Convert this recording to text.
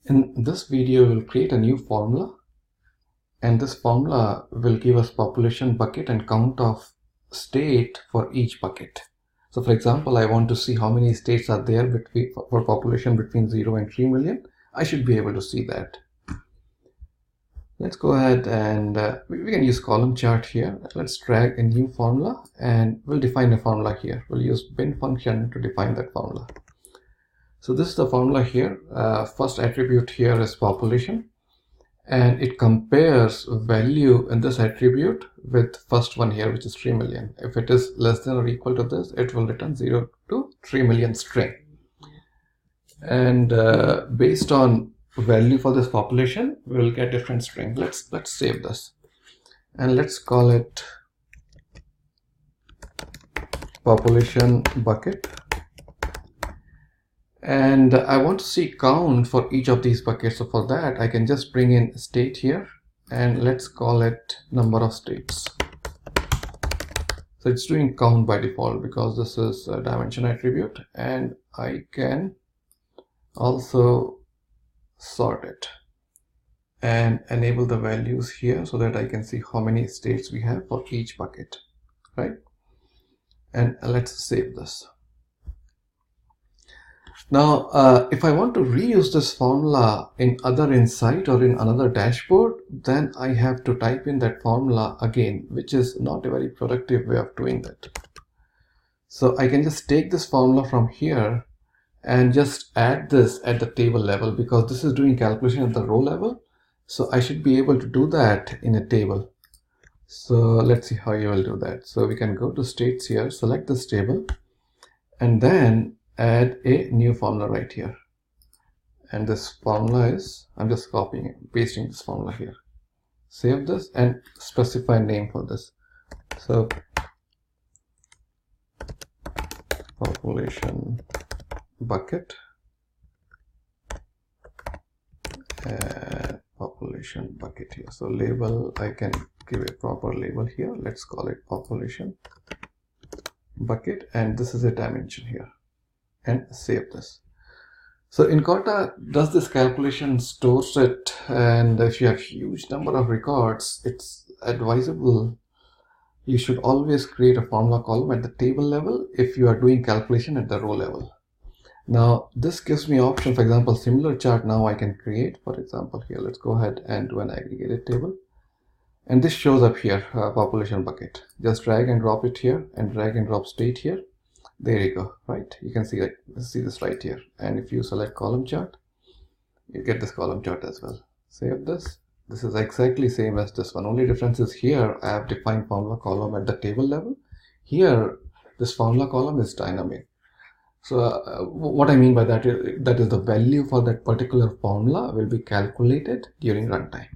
In this video, we'll create a new formula, and this formula will give us population bucket and count of state for each bucket. So for example, I want to see how many states are there for population between 0 and 3 million. I should be able to see that. Let's go ahead and we can use column chart here. Let's drag a new formula and we'll define a formula here. We'll use bin function to define that formula. So this is the formula here. First attribute here is population, and it compares value in this attribute with first one here, which is 3 million. If it is less than or equal to this, it will return 0 to 3 million string. And based on value for this population, we will get different string. Let's save this and let's call it population bucket. And I want to see count for each of these buckets. So for that, I can just bring in state here and let's call it number of states. So it's doing count by default because this is a dimension attribute, and I can also sort it and enable the values here so that I can see how many states we have for each bucket, right? And let's save this. Now, if I want to reuse this formula in other insight or in another dashboard, then I have to type in that formula again, which is not a very productive way of doing that. So I can just take this formula from here and just add this at the table level, because this is doing calculation at the row level. So I should be able to do that in a table. So let's see how you will do that. So we can go to states here, select this table, and then add a new formula right here. And this formula is, I'm just copying it, pasting this formula here. Save this and specify a name for this. So population bucket and population bucket here. So label, I can give a proper label here. Let's call it population bucket, and this is a dimension here. And save this. So Incota does this calculation, stores it, and if you have huge number of records, it's advisable you should always create a formula column at the table level if you are doing calculation at the row level. Now this gives me option, for example, similar chart now I can create. For example, here let's go ahead and do an aggregated table, and this shows up here, population bucket. Just drag and drop it here and drag and drop state here. There you go, right? You can see this right here. And if you select column chart, you get this column chart as well. Save this. This is exactly same as this one. Only difference is here I have defined formula column at the table level. Here, this formula column is dynamic. So what I mean by that is the value for that particular formula will be calculated during runtime.